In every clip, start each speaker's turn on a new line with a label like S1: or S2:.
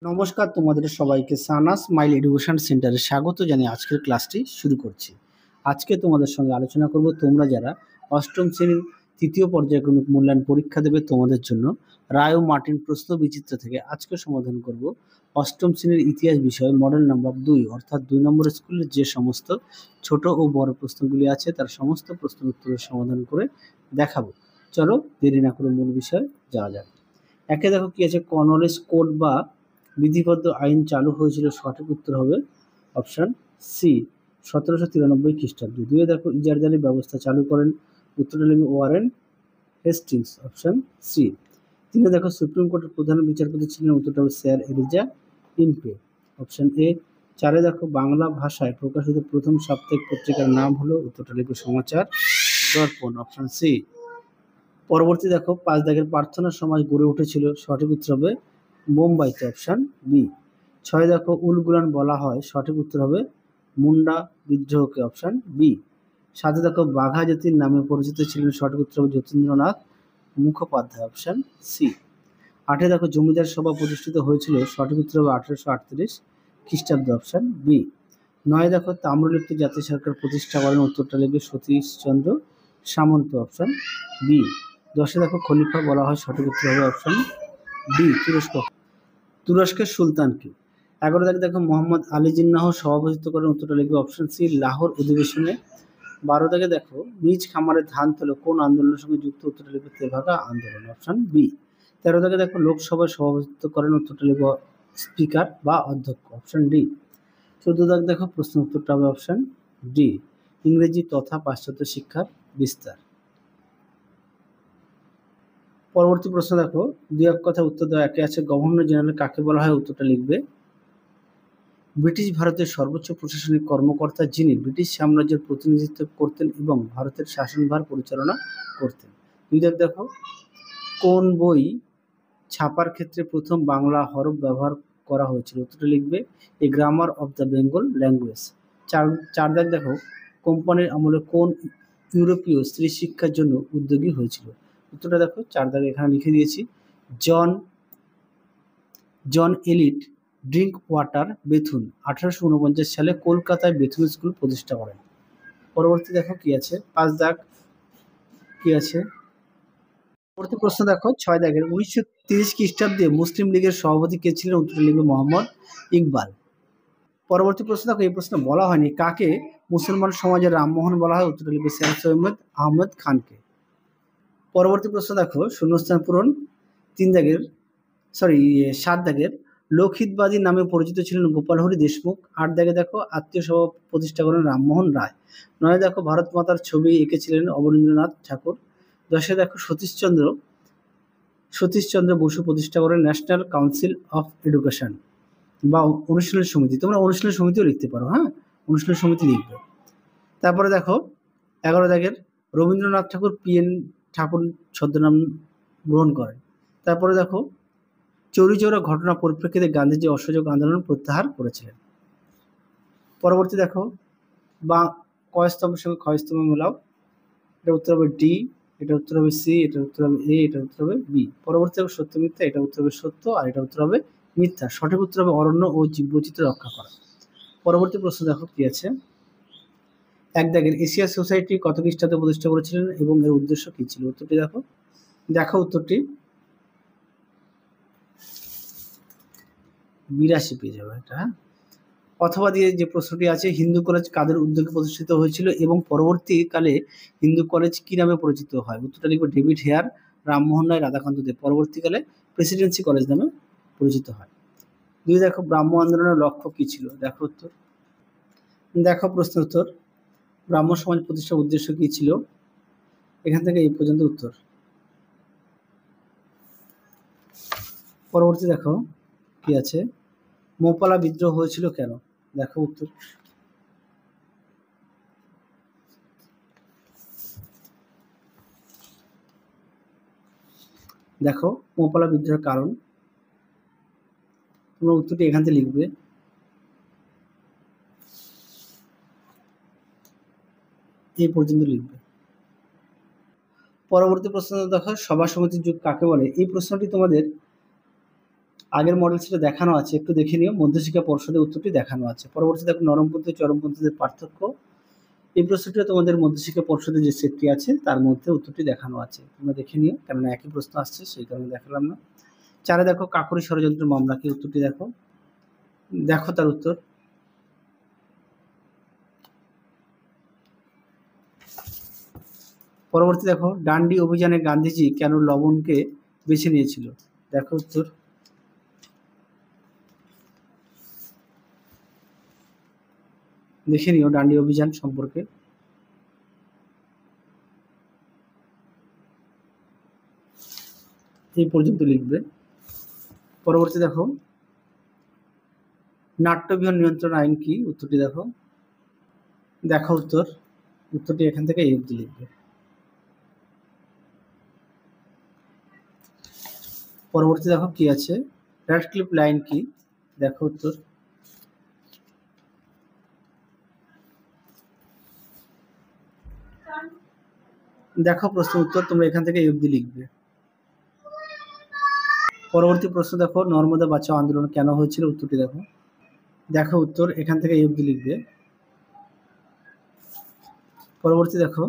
S1: নমস্কার, তোমাদের সবাইকে সানাস স্মাইল এডুকেশন সেন্টারে স্বাগত জানিয়ে আজকের ক্লাসটি শুরু করছি। আজকে তোমাদের সঙ্গে আলোচনা করব তোমরা যারা অষ্টম শ্রেণীর তৃতীয় পর্যায়ক্রমিক মূল্যায়ন পরীক্ষা দেবে তোমাদের জন্য রায় ও মার্টিন প্রশ্ন বিচিত্র থেকে আজকে সমাধান করব অষ্টম শ্রেণীর ইতিহাস বিষয় মডেল নাম্বার 2 অর্থাৎ 2 নম্বর স্কুলের যে সমস্ত ছোট ও বড় প্রশ্নগুলি আছে তার সমস্ত প্রশ্ন উত্তরের সমাধান করে দেখাবো। চলো দেরি না করে মূল বিষয় যাওয়া যাক। একে দেখো কি আছে, কর্নওয়ালিস কোড বা বিধিবদ্ধ আইন চালু হয়েছিল, সঠিক উত্তর হবে অপশন সি 1793 খ্রিস্টাব্দে। দুয়ে দেখো ইজারদারি ব্যবস্থা চালু করেন, উত্তরটা লিখবে ওয়ারেন হেস্টিংস, অপশন সি। তিনে দেখো সুপ্রিম কোর্টের প্রধান বিচারপতি ছিলেন, উত্তরটা হবে sir Eliza Impey, option A. চারে দেখো বাংলা ভাষায় প্রকাশিত প্রথম সাপ্তাহিক পত্রিকার নাম হলো, উত্তরটা লিখবে সমাচার দর্পণ, অপশন সি। পরবর্তী দেখো 5 দাগের প্রার্থনা সমাজ গড়ে উঠেছিল, সঠিক উত্তর হবে মুম্বাইতে, অপশন বি। 6 দেখো উলগুলান বলা হয়, সঠিক উত্তর হবে মুন্ডা বিদ্রোহকে, অপশন বি। 7 দেখো বাঘা জাতির নামে পরিচিত ছিলেন, সঠিক উত্তর হবে যতীন্দ্রনাথ মুখোপাধ্যায়, অপশন সি। 8 দেখো জমিদার সভা প্রতিষ্ঠিত হয়েছিল, সঠিক উত্তর হবে 1838 খ্রিস্টাব্দে, অপশন বি। 9 দেখো তাম্রলিপ্ত জাতীয় সরকার প্রতিষ্ঠা করেন, উত্তরটা লিখবে সতীশচন্দ্র সামন্ত, অপশন বি। 10 দেখো খলিফা বলা হয়, সঠিক উত্তর হবে অপশন ডি তুরস্কের সুলতানকে। 11 তারিখ দেখো মোহাম্মদ আলী জিন্নাহ সভাপতিত্ব করেন, উত্তরটা লিখবে অপশন সি লাহোর অধিবেশনে। 12 তারিখে দেখো নিজ খামারে ধান তোলে কোন আন্দোলনের সঙ্গে যুক্ত, উত্তরটা লিখবে তেভাগা আন্দোলন, অপশন বি। 13 তারিখে দেখো লোকসভায় সভাপতিত্ব করেন, উত্তরটা লিখবে স্পিকার বা অধ্যক্ষ, অপশন ডি। 14 তারিখ দেখো প্রশ্ন উত্তরটা হবে অপশন ডি ইংরেজি তথা পাশ্চাত্য শিক্ষার বিস্তার। পরবর্তী প্রশ্ন দেখো, দুই এক কথা উত্তর দেওয়া একে আছে, গভর্নর জেনারেল কাকে বলা হয়, উত্তরটা লিখবে ব্রিটিশ ভারতের সর্বোচ্চ প্রশাসনিক কর্মকর্তা যিনি ব্রিটিশ সাম্রাজ্যের প্রতিনিধিত্ব করতেন এবং ভারতের শাসনভার পরিচালনা করতেন। দুই দাগ দেখো কোন বই ছাপার ক্ষেত্রে প্রথম বাংলা হরফ ব্যবহার করা হয়েছিল, উত্তরটা লিখবে a grammar of the Bengal language. চার দাগ দেখো কোম্পানির আমলে কোন ইউরোপীয় স্ত্রী শিক্ষার জন্য উদ্যোগী হয়েছিল, উত্তরটা দেখো 4 দাগে এখানে লিখে দিয়েছি জন এলিট ড্রিঙ্ক ওয়াটার বেথুন 1849 সালে কলকাতায় বেথুন স্কুল প্রতিষ্ঠা করেন। পরবর্তী দেখো কি আছে, 5 দাগ কি আছে, পরবর্তী প্রশ্ন দেখো 6 দাগের 1930 খ্রিস্টাব্দে মুসলিম লীগের সভাপতি কে ছিলেন, উত্তর লিখবে মোহাম্মদ ইকবাল। পরবর্তী প্রশ্ন দেখো, এই প্রশ্ন বলা হয়নি কাকে মুসলমান সমাজের রামমোহন বলা হয়, উত্তর লিখবে স্যার সৈয়দ আহমদ খানকে। পরবর্তী প্রশ্ন দেখো শূন্যস্থান পূরণ 7 দাগের লোকহিতবাদী নামে পরিচিত ছিলেন গোপাল হরি দেশমুখ। 8 দাগে দেখো আত্মীয় সভা প্রতিষ্ঠা করেন রামমোহন রায়। 9 দেখো ভারত মাতার ছবি এঁকেছিলেন অবনীন্দ্রনাথ ঠাকুর। 10 দেখো সতীশচন্দ্র বসু প্রতিষ্ঠা করেন ন্যাশনাল কাউন্সিল অফ এডুকেশন বা অনুশীলন সমিতি, তোমরা অনুশীলন সমিতিও লিখতে পারো, হ্যাঁ অনুশীলন সমিতি লিখবে। তারপরে দেখো 11 দাগের রবীন্দ্রনাথ ঠাকুর PN ঠাকুর ছদ্মনাম গ্রহণ করেন। তারপরে দেখো চৌরি চৌরা ঘটনা পরিপ্রেক্ষিতে গান্ধীজি অসহযোগ আন্দোলন প্রত্যাহার করেছিলেন। পরবর্তী দেখো বা কয়স্তম্ভের সঙ্গে ক্ষয়স্তম্ভ মেলাও, এটা উত্তর হবে ডি, এটা উত্তর হবে সি, এটা উত্তর হবে এ, এটা উত্তর হবে বি। পরবর্তী হবে সত্য মিথ্যা, এটা উত্তর হবে সত্য আর এটা উত্তর হবে মিথ্যা। সঠিক উত্তর হবে অরণ্য ও জীববৈচিত্র্য রক্ষা করা। পরবর্তী প্রশ্ন দেখো কি আছে, 1 দাগের এশিয়া সোসাইটি কত খ্রিস্টাব্দে প্রতিষ্ঠা করেছিলেন এবং এর উদ্দেশ্য কি ছিল, উত্তরটি দেখো উত্তরটি 82 পেয়ে যাবে এটা, হ্যাঁ। অথবা দিয়ে যে প্রশ্নটি আছে, হিন্দু কলেজ কাদের উদ্যোগে প্রতিষ্ঠিত হয়েছিল এবং পরবর্তীকালে হিন্দু কলেজ কি নামে পরিচিত হয়, উত্তরটা লিখবে ডেভিড হেয়ার, রামমোহন রায়, রাধাকান্ত দেব। পরবর্তীকালে প্রেসিডেন্সি কলেজ নামে পরিচিত হয়। 2 দেখো ব্রাহ্ম আন্দোলনের লক্ষ্য কি ছিল, দেখো উত্তর, দেখো প্রশ্ন উত্তর ব্রাহ্ম সমাজ প্রতিষ্ঠার উদ্দেশ্য কি ছিল, এখান থেকে এই পর্যন্ত উত্তর। পরবর্তী দেখো কি আছে, মোপালা বিদ্রোহ হয়েছিল কেন, দেখো উত্তর। দেখো মোপালা বিদ্রোহের কারণ, তোমরা উত্তরটি এখান থেকে লিখবে, এই পর্যন্ত লিখবে। পরবর্তী প্রশ্ন দেখো সভা সমিতির যুগ কাকে বলে, এই প্রশ্নটি তোমাদের আগের মডেল সেটা দেখানো আছে, একটু দেখে নিও। মধ্যশিক্ষা পর্ষদের উত্তরটি দেখানো আছে। পরবর্তী দেখো নরমপন্থী চরমপন্থীদের পার্থক্য। এই প্রশ্নটিও তোমাদের মধ্যশিক্ষা পর্ষদের যে সেটটি আছে তার মধ্যে উত্তরটি দেখানো আছে, তোমরা দেখে নিও, কেননা একই প্রশ্ন আসছে সেই কারণে দেখালাম না। 4 দেখো কাকরি ষড়যন্ত্রের মামলা কি, উত্তরটি দেখো, দেখো তার উত্তর। পরবর্তী দেখো ডান্ডি অভিযানে গান্ধীজি কেন লবণকে বেছে নিয়েছিল, দেখো উত্তর। দেখে নিও ডান্ডি অভিযান সম্পর্কে। এই পর্যন্ত লিখবে। পরবর্তী দেখো নাট্যবিহন নিয়ন্ত্রণ আইন কি, উত্তরটি দেখো, দেখো উত্তর। উত্তরটি এখান থেকে এই অবধি লিখবে। পরবর্তী দেখো কি আছে, র্যাডক্লিফ লাইন কি, দেখো উত্তর। দেখো প্রশ্ন উত্তর, তোমরা এখান থেকে এই অবধি লিখবে। পরবর্তী প্রশ্ন দেখো নর্মদা বাঁচাও আন্দোলন কেন হয়েছিল, উত্তরটি দেখো, দেখো উত্তর, এখান থেকে এই অবধি লিখবে। পরবর্তী দেখো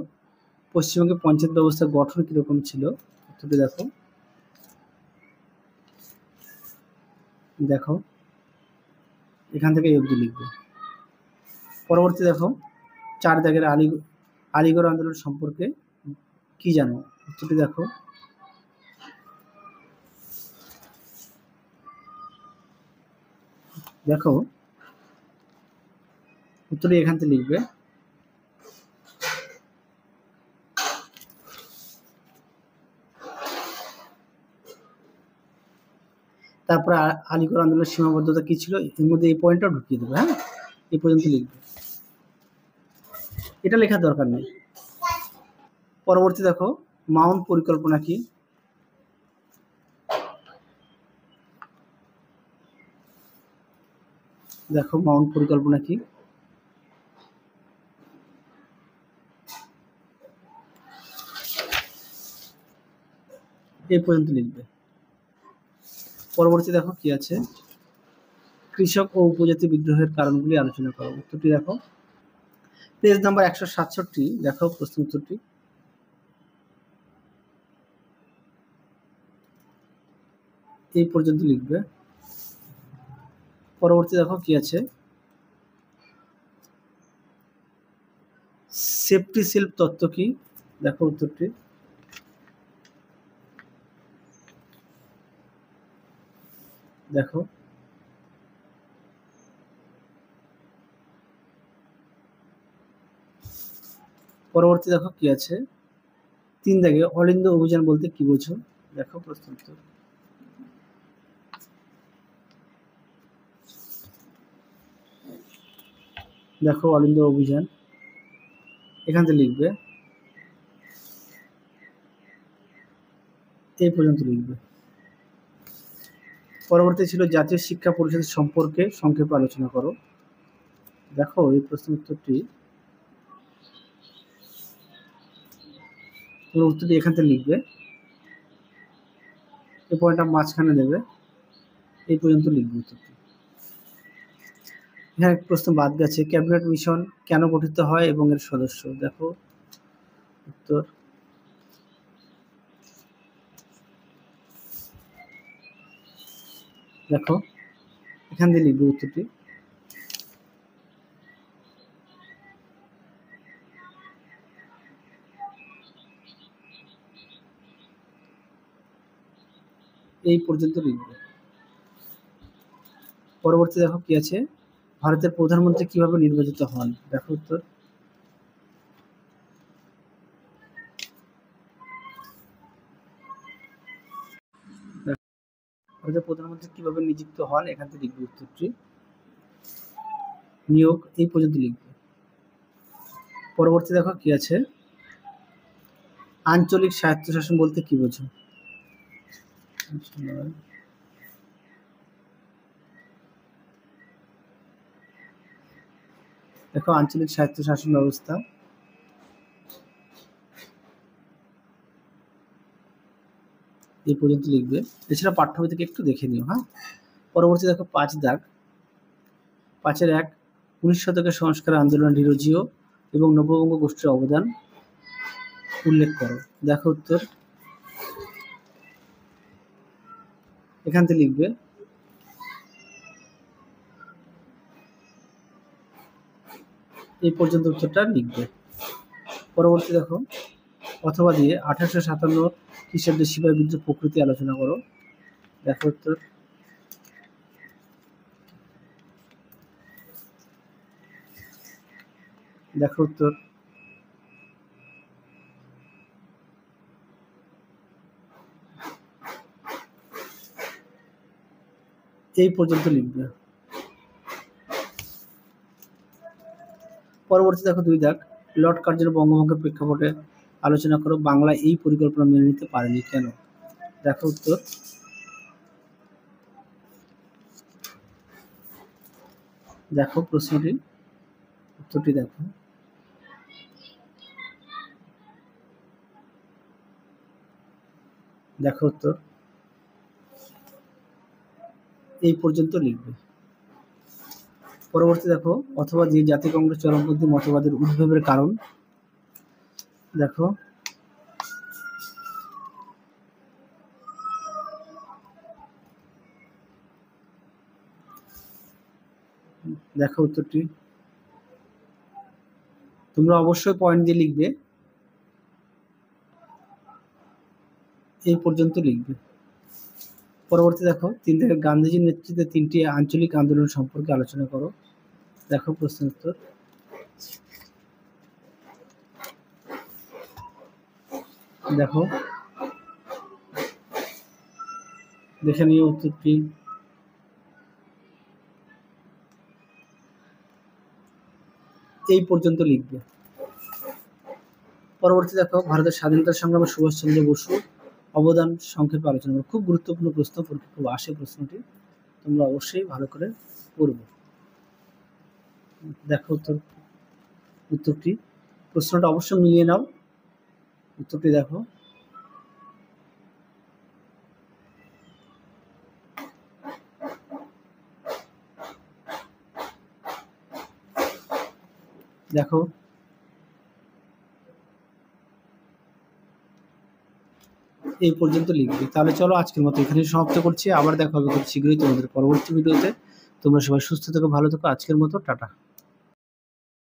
S1: পশ্চিমবঙ্গে পঞ্চায়েত ব্যবস্থা গঠন কিরকম ছিল, উত্তরটি দেখো, দেখো এখান থেকে এই অবধি লিখবে। পরবর্তী দেখো 4 দাগের আলিগড় আন্দোলন সম্পর্কে কি জানো, উত্তরটি দেখো, দেখো উত্তরটি এখান থেকে লিখবে। তারপরে আলিগড় আন্দোলনের সীমাবদ্ধতা কি ছিল, এর মধ্যে এই পয়েন্টটা ঢুকিয়ে দেবে। হ্যাঁ, এই পর্যন্ত লিখবে, এটা লেখার দরকার নেই। পরবর্তী দেখো মাউন্ট পরিকল্পনা কি, দেখো মাউন্ট পরিকল্পনা কি, এই পর্যন্ত লিখবে। পরবর্তী দেখো কি আছে, কৃষক ও উপজাতি বিদ্রোহের কারণগুলি আলোচনা করো, উত্তরটি দেখো। পেজ নাম্বার 167, দেখো প্রশ্ন উত্তরটি। এই পর্যন্ত লিখবে। পরবর্তী দেখো কি আছে, সেফটি সেলফ তত্ত্ব কি, দেখো উত্তরটি। দেখো পরবর্তী দেখো কি আছে, 3 দাগে অলিন্দ অভিযান বলতে কি বোঝো, দেখো প্রশ্ন উত্তর। দেখো অলিন্দ অভিযান, এখান থেকে লিখবে। এই পর্যন্ত লিখবে। পরবর্তী ছিল জাতীয় শিক্ষা পরিষদ সম্পর্কে সংক্ষেপে আলোচনা করো, দেখো এই প্রশ্ন উত্তরটি, পুরো উত্তরটি এখান থেকে লিখবে। এই পয়েন্টটা মাঝখানে দেবে, এই পর্যন্ত লিখবে উত্তরটি। এখানে এক প্রশ্ন বাদ গেছে, ক্যাবিনেট মিশন কেন গঠিত হয় এবং এর সদস্য, দেখো উত্তর। দেখো এখান দিয়ে লিখবে উত্তরটি। এই পর্যন্ত লিখবে। পরবর্তী দেখো কি আছে, ভারতের প্রধানমন্ত্রী কিভাবে নির্বাচিত হন, দেখো উত্তর। ভারতের প্রধানমন্ত্রী কিভাবে নিযুক্ত হন, এখান থেকে লিখবে উত্তরটি। নিয়োগ, এই পর্যন্ত লিখবে। পরবর্তী দেখো কি আছে, আঞ্চলিক স্বায়ত্তশাসন বলতে কি বোঝো, দেখো আঞ্চলিক স্বায়ত্তশাসন ব্যবস্থা, এই পর্যন্ত লিখবে। এছাড়া পাঠ্যবই থেকে একটু দেখে নিও। হ্যাঁ, পরবর্তী দেখো 5 দাগ। 5-1 19 শতকের সংস্কার আন্দোলন নিরোজীয় এবং নববঙ্গ গোষ্ঠীর অবদান উল্লেখ করো। দেখো উত্তর, এখান থেকে লিখবে এই পর্যন্ত উত্তরটা লিখবে। পরবর্তী দেখো অথবা দিয়ে 1857 খ্রিস্টাব্দে সিপাহী বিদ্রোহ প্রকৃতি আলোচনা করো। দেখো উত্তর, দেখো উত্তর, এই পর্যন্ত লিখবে। পরবর্তী দেখো 2 দাগ। লর্ড কার্জন বঙ্গভঙ্গের প্রেক্ষাপটে আলোচনা করো। বাংলা এই পরিকল্পনা মেনে নিতে পারেনি কেন? দেখো উত্তর, দেখো প্রশ্নটি, উত্তরটি দেখো। দেখো উত্তর, এই পর্যন্ত লিখবে। পরবর্তী দেখো অথবা যে জাতীয় কংগ্রেস চরমপন্থী মতবাদের উদ্ভবের কারণ। দেখো দেখো উত্তরটি, তোমরা অবশ্যই পয়েন্ট দিয়ে লিখবে। এই পর্যন্ত লিখবে। পরবর্তী দেখো 3 দাগে গান্ধীজির নেতৃত্বে 3টি আঞ্চলিক আন্দোলন সম্পর্কে আলোচনা করো। দেখো প্রশ্ন উত্তর, দেখো দেখে নিয়ে উত্তরটি। এই পর্যন্ত লিখবে। পরবর্তী দেখো ভারতের স্বাধীনতা সংগ্রামে সুভাষচন্দ্র বসু অবদান সংক্ষেপে আলোচনা করো। খুব গুরুত্বপূর্ণ প্রশ্ন, খুব আসে প্রশ্নটি, তোমরা অবশ্যই ভালো করে পড়বে। দেখো উত্তরটি, প্রশ্নটা অবশ্যই মিলিয়ে নাও। উত্তরটি দেখো, দেখো এই পর্যন্ত লিখবে। তাহলে চলো আজকের মতো এখানেই সমাপ্ত করছি। আবার দেখা হবে খুব শীঘ্রই তোমাদের পরবর্তী ভিডিওতে। তোমরা সবাই সুস্থ থেকো, ভালো থেকো। আজকের মতো টাটা।